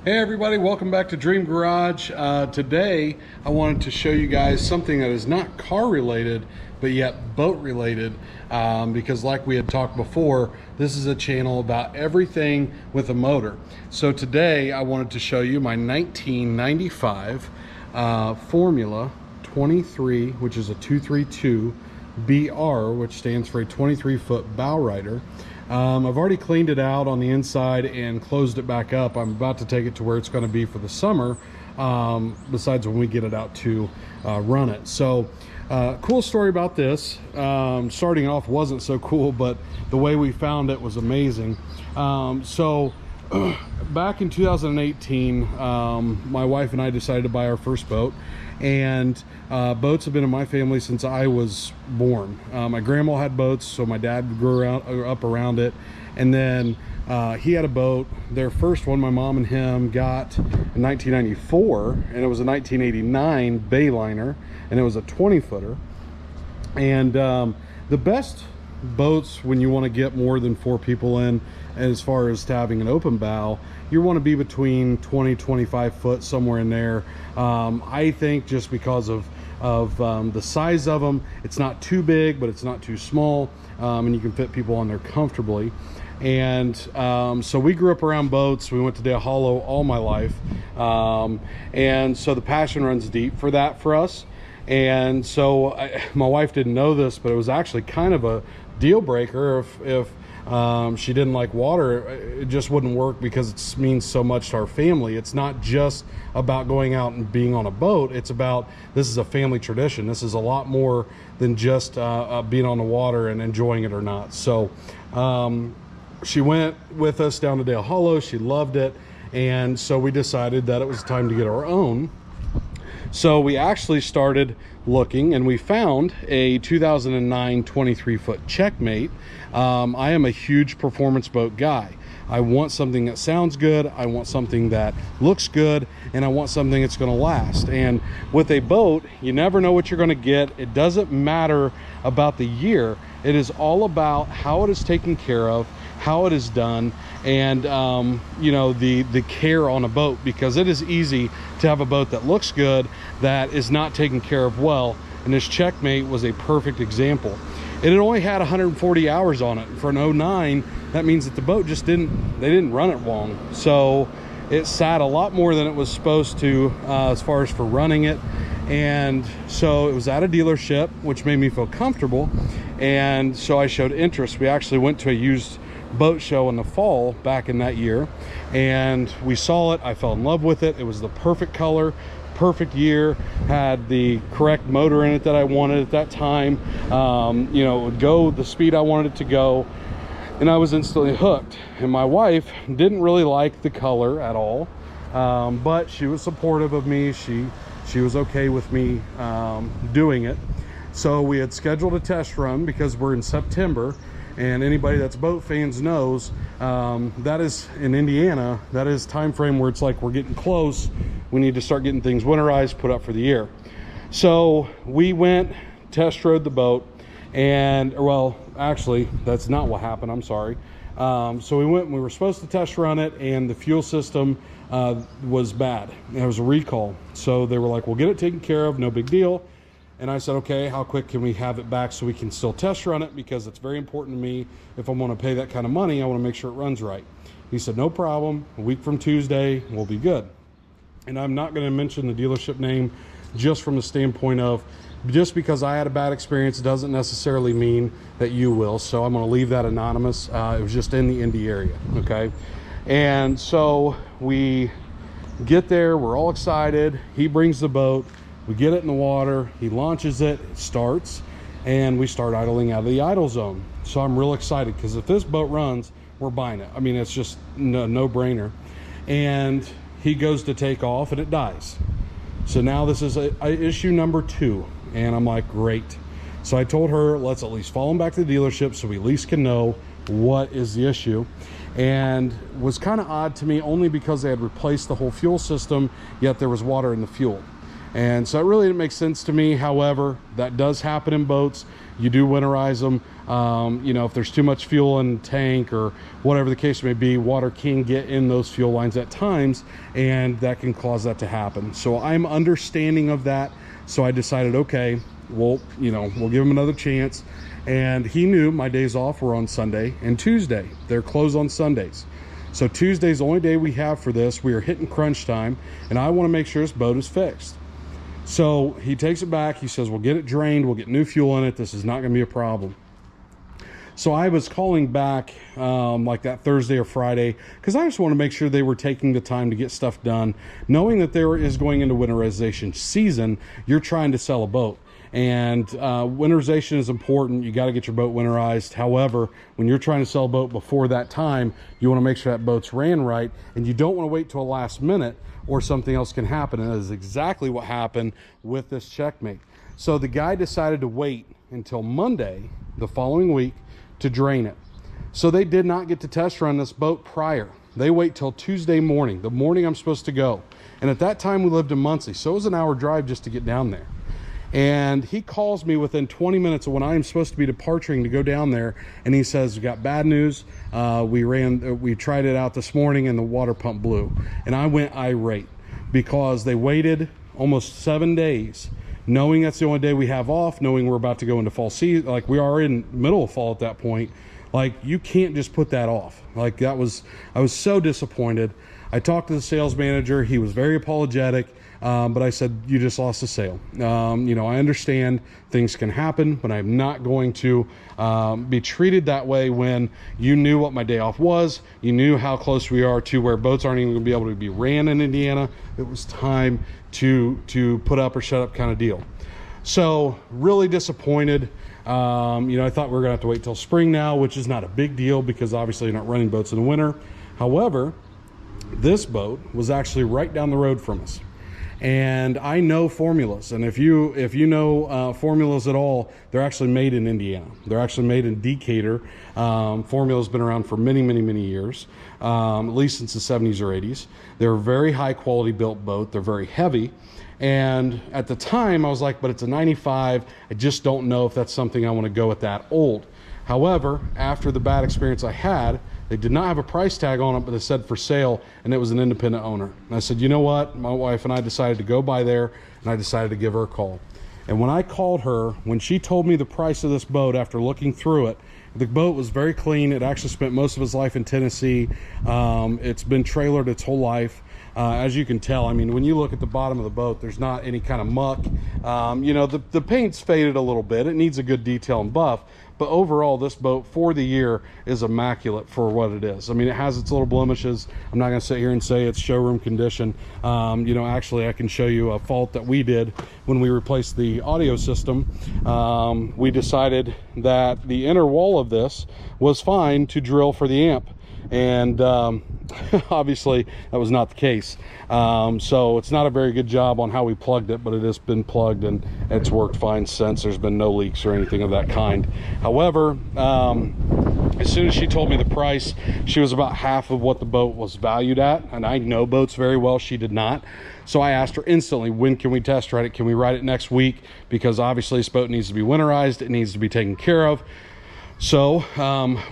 Hey everybody, welcome back to Dream Garage. Today I wanted to show you guys something that is not car related but yet boat related, because like we had talked before, this is a channel about everything with a motor. So today I wanted to show you my 1995 Formula 23, which is a 232 BR, which stands for a 23-foot bow rider. I've already cleaned it out on the inside and closed it back up. I'm about to take it to where it's going to be for the summer, besides when we get it out to run it. So cool story about this. Starting off wasn't so cool, but the way we found it was amazing. Back in 2018, my wife and I decided to buy our first boat, and boats have been in my family since I was born. My grandma had boats, so my dad grew up around it, and then he had a boat. Their first one, my mom and him got in 1994, and it was a 1989 Bayliner, and it was a 20-footer. And the best boats when you want to get more than 4 people in, as far as having an open bow, you want to be between 20-25 foot, somewhere in there. I think just because of the size of them, it's not too big but it's not too small, and you can fit people on there comfortably. And so we grew up around boats. We went to Dale Hollow all my life, and so the passion runs deep for that for us. And so my wife didn't know this, but it was actually kind of a deal breaker if she didn't like water. It just wouldn't work because it means so much to our family. It's not just about going out and being on a boat. It's about, this is a family tradition. This is a lot more than just being on the water and enjoying it or not. So she went with us down to Dale Hollow. She loved it, and so we decided that it was time to get our own. So we actually started looking, and we found a 2009 23-foot Checkmate. I am a huge performance boat guy. I want something that sounds good, I want something that looks good, and I want something that's going to last. And with a boat, you never know what you're going to get. It doesn't matter about the year. It is all about how it is taken care of, how it is done, and you know, the care on a boat, because it is easy to have a boat that looks good that is not taken care of well, and this Checkmate was a perfect example. It had only had 140 hours on it. For an 09, that means that the boat just didn't run it long, so it sat a lot more than it was supposed to, as far as for running it. And so it was at a dealership, which made me feel comfortable, and so I showed interest. We actually went to a used boat show in the fall back in that year, and we saw it. I fell in love with it. It was the perfect color, perfect year, had the correct motor in it that I wanted at that time. You know, it would go the speed I wanted it to go, and I was instantly hooked. And my wife didn't really like the color at all, but she was supportive of me. She was okay with me doing it. So we had scheduled a test run because we're in September, and anybody that's boat fans knows that is in Indiana, that is time frame where it's like we're getting close. We need to start getting things winterized, put up for the year. So we went, test rode the boat, and well, actually that's not what happened, I'm sorry. So we went and we were supposed to test run it, and the fuel system was bad. There was a recall, so they were like, we'll get it taken care of, no big deal. And I said, okay, how quick can we have it back so we can still test run it, because it's very important to me. If I'm going to pay that kind of money, I want to make sure it runs right. He said, no problem, a week from Tuesday we'll be good. And I'm not going to mention the dealership name, just from the standpoint of, just because I had a bad experience doesn't necessarily mean that you will. So I'm going to leave that anonymous. It was just in the Indy area, okay? And so we get there, we're all excited. He brings the boat, we get it in the water, he launches it, it starts, and we start idling out of the idle zone. So I'm real excited, because if this boat runs, we're buying it. I mean, it's just no-brainer. And he goes to take off, and it dies. So now this is a issue number 2, and I'm like, great. So I told her, let's at least follow him back to the dealership so we at least can know what is the issue. And it was kind of odd to me, only because they had replaced the whole fuel system, yet there was water in the fuel. And so it really didn't make sense to me. However, that does happen in boats. You do winterize them. You know, if there's too much fuel in the tank or whatever the case may be, water can get in those fuel lines at times, and that can cause that to happen. So I'm understanding of that. So I decided, okay, we'll give him another chance. And he knew my days off were on Sunday and Tuesday. They're closed on Sundays. So Tuesday's the only day we have for this. We are hitting crunch time, and I want to make sure this boat is fixed. So he takes it back. He says, we'll get it drained. We'll get new fuel in it. This is not going to be a problem. So I was calling back like that Thursday or Friday, because I just want to make sure they were taking the time to get stuff done. Knowing that there is going into winterization season, you're trying to sell a boat. And winterization is important. You got to get your boat winterized. However, when you're trying to sell a boat before that time, you want to make sure that boat's ran right, and you don't want to wait till the last minute or something else can happen. And that is exactly what happened with this Checkmate. So the guy decided to wait until Monday the following week to drain it. So they did not get to test run this boat prior. They wait till Tuesday morning, the morning I'm supposed to go. And at that time we lived in Muncie, so it was an hour drive just to get down there. And he calls me within 20 minutes of when I'm supposed to be departing to go down there, and he says, we got bad news. We tried it out this morning and the water pump blew. And I went irate because they waited almost 7 days, knowing that's the only day we have off, knowing we're about to go into fall season. Like, we are in the middle of fall at that point. Like, you can't just put that off. Like, I was so disappointed. I talked to the sales manager. He was very apologetic. But I said, you just lost the sale. You know, I understand things can happen, but I'm not going to be treated that way when you knew what my day off was. You knew how close we are to where boats aren't even going to be able to be ran in Indiana. It was time to put up or shut up kind of deal. So really disappointed. You know, I thought we were going to have to wait till spring now, which is not a big deal because obviously you're not running boats in the winter. However, this boat was actually right down the road from us. And I know formulas, and if you know formulas at all, they're actually made in Indiana. They're actually made in Decatur. Formula's been around for many years, at least since the 70s or 80s. They're a very high quality built boat. They're very heavy. And at the time I was like, but it's a 95. I just don't know if that's something I want to go with that old. However, after the bad experience I had, they did not have a price tag on it, but they said for sale, and it was an independent owner. And I said, you know what? My wife and I decided to go by there, and I decided to give her a call. And when I called her, when she told me the price of this boat after looking through it, the boat was very clean. It actually spent most of its life in Tennessee. It's been trailered its whole life. As you can tell, I mean, when you look at the bottom of the boat, there's not any kind of muck. You know, the paint's faded a little bit. It needs a good detail and buff. But overall, this boat for the year is immaculate for what it is. I mean, it has its little blemishes. I'm not going to sit here and say it's showroom condition. You know, actually, I can show you a fault that we did when we replaced the audio system. We decided that the inner wall of this was fine to drill for the amp. And obviously that was not the case. So it's not a very good job on how we plugged it, but it has been plugged and it's worked fine since. There's been no leaks or anything of that kind. However, as soon as she told me the price, she was about half of what the boat was valued at, and I know boats very well. She did not. So I asked her instantly, when can we test ride it? Can we ride it next week? Because obviously this boat needs to be winterized. It needs to be taken care of. So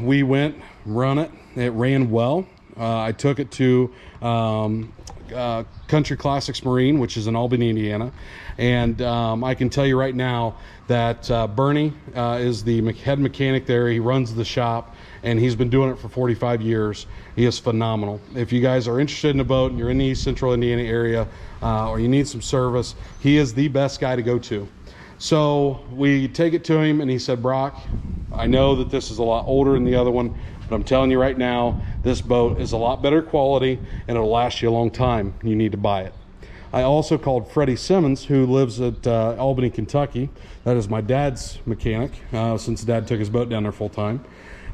we went, run it. It ran well. I took it to Country Classics Marine, which is in Albany, Indiana. And I can tell you right now that Bernie is the head mechanic there. He runs the shop, and he's been doing it for 45 years. He is phenomenal. If you guys are interested in a boat and you're in the East Central Indiana area or you need some service, he is the best guy to go to. So we take it to him, and he said, Brock, I know that this is a lot older than the other one, but I'm telling you right now, this boat is a lot better quality and it'll last you a long time. You need to buy it. I also called Freddie Simmons, who lives at Albany, Kentucky. That is my dad's mechanic, since Dad took his boat down there full time.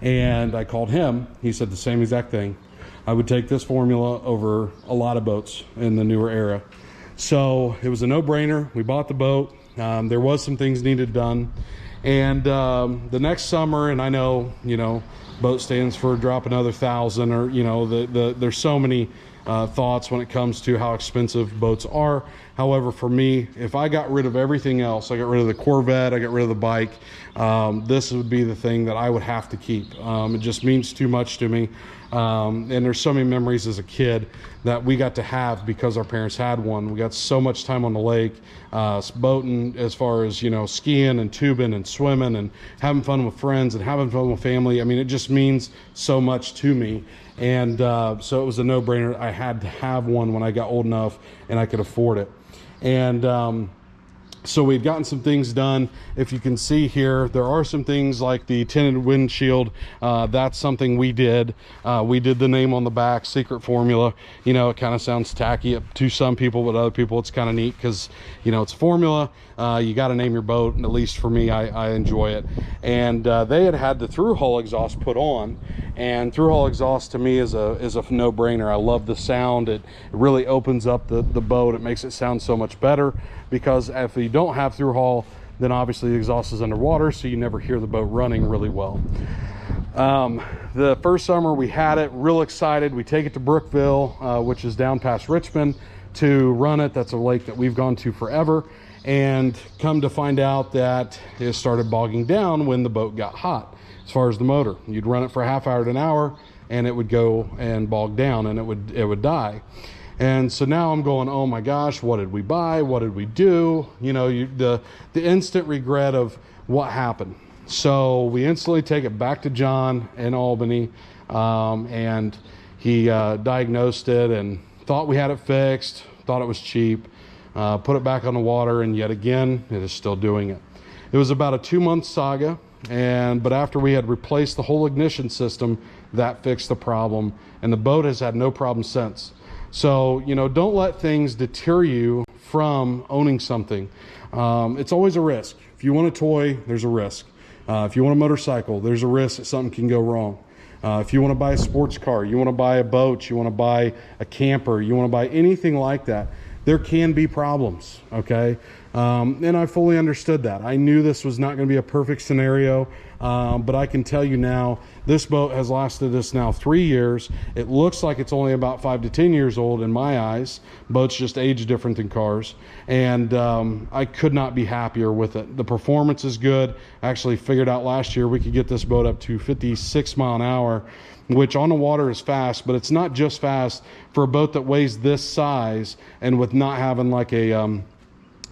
And I called him. He said the same exact thing. I would take this formula over a lot of boats in the newer era. So it was a no-brainer. We bought the boat. There was some things needed done. And the next summer, and I know, you know, boat stands for drop another 1,000, or, you know, there's so many thoughts when it comes to how expensive boats are. However, for me, if I got rid of everything else, I got rid of the Corvette, I got rid of the bike, this would be the thing that I would have to keep. It just means too much to me. And there's so many memories as a kid that we got to have because our parents had one. We got so much time on the lake, boating, as far as, you know, skiing and tubing and swimming and having fun with friends and having fun with family. I mean, it just means so much to me. And so it was a no-brainer. I had to have one when I got old enough and I could afford it. And so we've gotten some things done. If you can see here, there are some things like the tinted windshield. That's something we did. We did the name on the back, Secret Formula. You know, it kind of sounds tacky to some people, but other people it's kind of neat because, you know, it's formula. You got to name your boat, and at least for me, I enjoy it. And they had the through hull exhaust put on, and through hull exhaust to me is a no-brainer. I love the sound. It really opens up the boat. It makes it sound so much better, because if you don't have through hull, then obviously the exhaust is underwater, so you never hear the boat running really well. The first summer we had it, real excited. We take it to Brookville, which is down past Richmond, to run it. That's a lake that we've gone to forever. And come to find out that it started bogging down when the boat got hot. As far as the motor, you'd run it for a half hour to an hour and it would go and bog down, and it would die. And so now I'm going, oh my gosh, what did we buy? What did we do? You know, the instant regret of what happened. So we instantly take it back to John in Albany, and he diagnosed it and thought we had it fixed, thought it was cheap, put it back on the water, and yet again, it is still doing it. It was about a 2-month saga, but after we had replaced the whole ignition system, that fixed the problem, and the boat has had no problem since. So, you know, don't let things deter you from owning something. It's always a risk. If you want a toy, there's a risk. If you want a motorcycle, there's a risk that something can go wrong. If you want to buy a sports car, you want to buy a boat, you want to buy a camper, you want to buy anything like that, there can be problems, okay? And I fully understood that. I knew this was not going to be a perfect scenario, but I can tell you now, this boat has lasted us now 3 years. It looks like it's only about 5 to 10 years old in my eyes. Boats just age different than cars, and I could not be happier with it. The performance is good. I actually figured out last year we could get this boat up to 56 mile an hour, which on the water is fast, but it's not just fast for a boat that weighs this size and with not having like a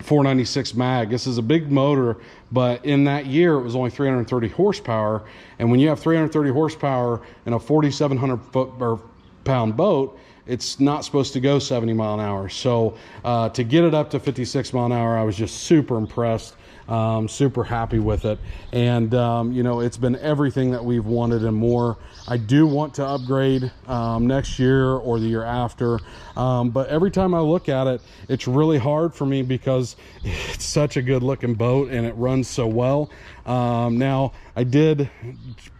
496 mag. This is a big motor, but in that year it was only 330 horsepower, and when you have 330 horsepower in a 4,700 pound boat, it's not supposed to go 70 mile an hour. So to get it up to 56 mile an hour, I was just super impressed. Super happy with it, and you know, it's been everything that we've wanted and more. I do want to upgrade next year or the year after, but every time I look at it, it's really hard for me because it's such a good looking boat and it runs so well. Now I did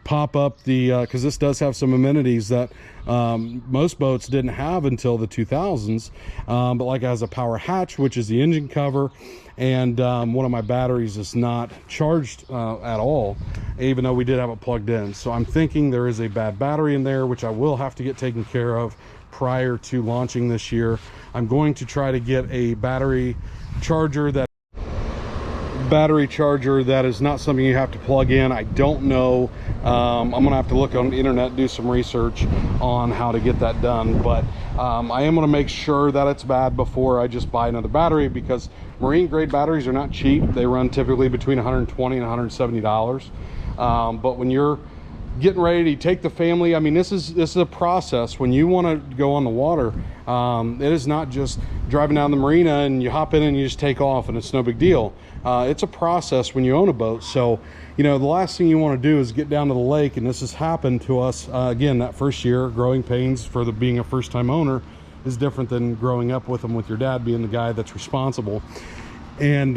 pop up the because this does have some amenities that most boats didn't have until the 2000s, but like it has a power hatch, which is the engine cover, and one of my batteries is not charged at all, even though we did have it plugged in. So I'm thinking there is a bad battery in there, which I will have to get taken care of prior to launching this year. I'm going to try to get a battery charger that is not something you have to plug in. I don't know. I'm gonna have to look on the internet, do some research on how to get that done, but I am gonna make sure that it's bad before I just buy another battery, because marine grade batteries are not cheap. They run typically between $120 and $170. But when you're getting ready to take the family, I mean, this is a process. When you want to go on the water, it is not just driving down the marina and you hop in and you just take off and it's no big deal. It's a process when you own a boat. So, you know, the last thing you want to do is get down to the lake, and this has happened to us again that first year. Growing pains for being a first-time owner is different than growing up with them, with your dad being the guy that's responsible. And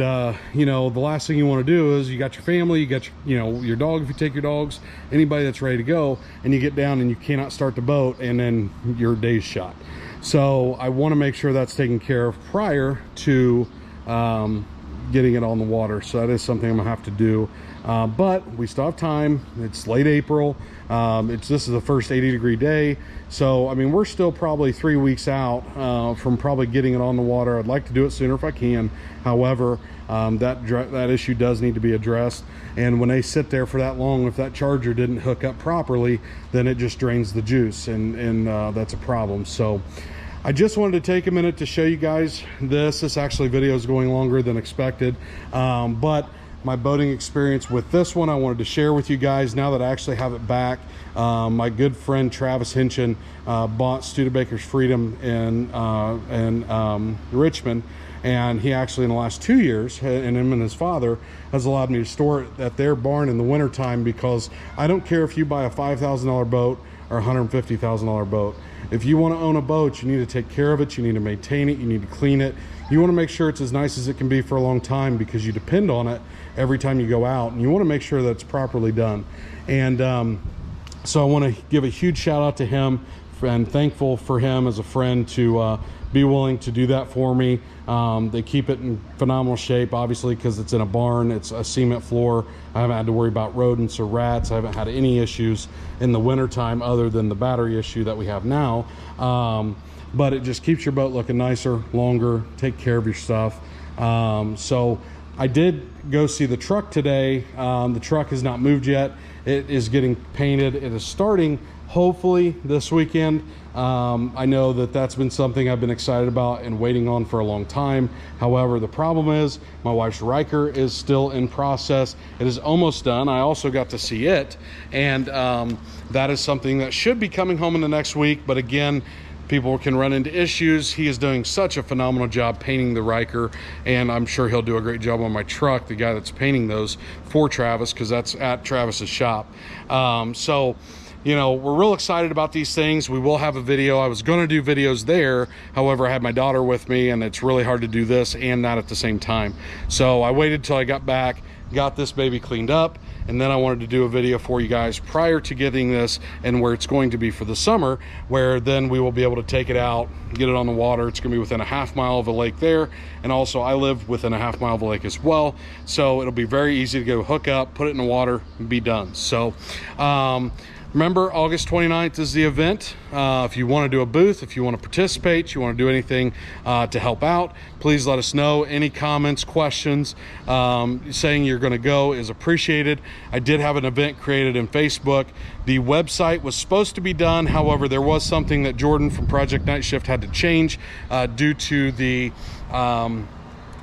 you know, the last thing you want to do is you got your family, you got your dog, if you take your dogs, anybody that's ready to go, and you get down and you cannot start the boat, and then your day's shot. So I want to make sure that's taken care of prior to getting it on the water. So that is something I'm gonna have to do. But we still have time. It's late April. This is the first 80-degree day. So, I mean, we're still probably 3 weeks out from probably getting it on the water. I'd like to do it sooner if I can. However, that issue does need to be addressed. And when they sit there for that long, if that charger didn't hook up properly, then it just drains the juice, and that's a problem. So I just wanted to take a minute to show you guys this. This actually video is going longer than expected, but my boating experience with this one I wanted to share with you guys now that I actually have it back. My good friend Travis Hinchin bought Studebaker's Freedom in Richmond, and he actually in the last 2 years, and him and his father, has allowed me to store it at their barn in the winter time, because I don't care if you buy a $5,000 boat or a $150,000 boat. If you want to own a boat, you need to take care of it, you need to maintain it, you need to clean it. You want to make sure it's as nice as it can be for a long time, because you depend on it every time you go out, and you want to make sure that it's properly done. And so I want to give a huge shout out to him, and thankful for him as a friend to be willing to do that for me. They keep it in phenomenal shape, obviously, because it's in a barn. It's a cement floor. I haven't had to worry about rodents or rats. I haven't had any issues in the wintertime other than the battery issue that we have now. But it just keeps your boat looking nicer, longer, take care of your stuff. So I did go see the truck today. The truck has not moved yet. It is getting painted. It is starting hopefully this weekend. I know that that's been something I've been excited about and waiting on for a long time. However, the problem is my wife's Riker is still in process. It is almost done. I also got to see it, and that is something that should be coming home in the next week. But again, people can run into issues. He is doing such a phenomenal job painting the Riker, and I'm sure he'll do a great job on my truck, the guy that's painting those for Travis, because that's at Travis's shop. So you know, we're real excited about these things. We will have a video. I was going to do videos there. However, I had my daughter with me, and it's really hard to do this and that at the same time. So I waited till I got back, got this baby cleaned up, and then I wanted to do a video for you guys prior to getting this and where it's going to be for the summer, where then we will be able to take it out, get it on the water. It's going to be within a ½ mile of a lake there, and also I live within a ½ mile of a lake as well, so it'll be very easy to go hook up, put it in the water, and be done. So remember, August 29th is the event. If you want to do a booth, if you want to participate, you want to do anything to help out, please let us know. Any comments, questions, saying you're going to go is appreciated. I did have an event created in Facebook. The website was supposed to be done. However, there was something that Jordan from Project Night Shift had to change due to the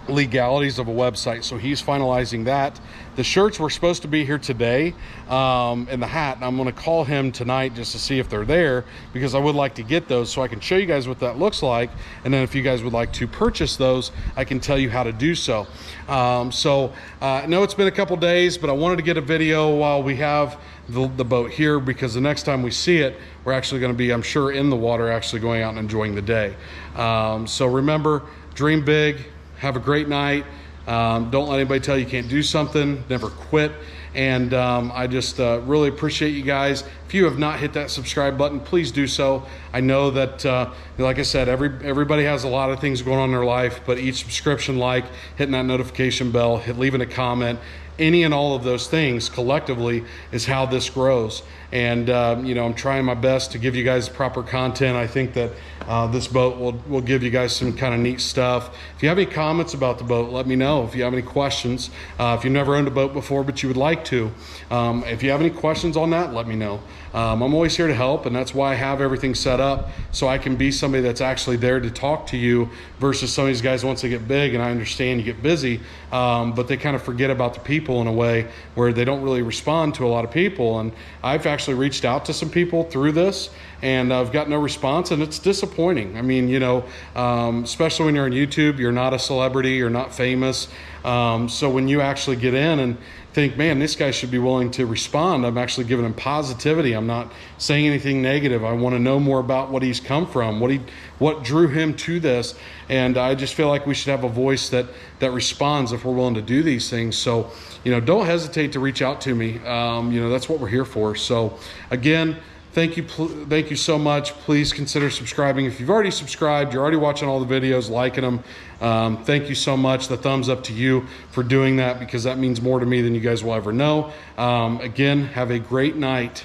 legalities of a website, so he's finalizing that. The shirts were supposed to be here today, and the hat, and I'm going to call him tonight just to see if they're there, because I would like to get those so I can show you guys what that looks like, and then if you guys would like to purchase those, I can tell you how to do so. I know it's been a couple days, but I wanted to get a video while we have the boat here, because the next time we see it, we're actually going to be, I'm sure, in the water, actually going out and enjoying the day. So remember, dream big, have a great night. Don't let anybody tell you can't do something. Never quit. And I just really appreciate you guys. If you have not hit that subscribe button, please do so. I know that, like I said, everybody has a lot of things going on in their life, but each subscription, like hitting that notification bell, leaving a comment, any and all of those things collectively is how this grows. And you know, I'm trying my best to give you guys proper content. I think that this boat will give you guys some kind of neat stuff. If you have any comments about the boat, let me know. If you have any questions, if you've never owned a boat before but you would like to, if you have any questions on that, let me know. I'm always here to help, and that's why I have everything set up, so I can be somebody that's actually there to talk to you, versus some of these guys, once they get big, and I understand you get busy, but they kind of forget about the people in a way where they don't really respond to a lot of people. And I've actually reached out to some people through this, and I've got no response, and it's disappointing. I mean, you know, especially when you're on YouTube, you're not a celebrity, you're not famous. So when you actually get in and think, man, this guy should be willing to respond, I'm actually giving him positivity. I'm not saying anything negative. I want to know more about what he's come from, what drew him to this. And I just feel like we should have a voice that responds if we're willing to do these things. So, you know, don't hesitate to reach out to me. You know, that's what we're here for. So again, thank you so much. Please consider subscribing. If you've already subscribed, you're already watching all the videos, liking them. Thank you so much. The thumbs up to you for doing that, because that means more to me than you guys will ever know. Again, have a great night.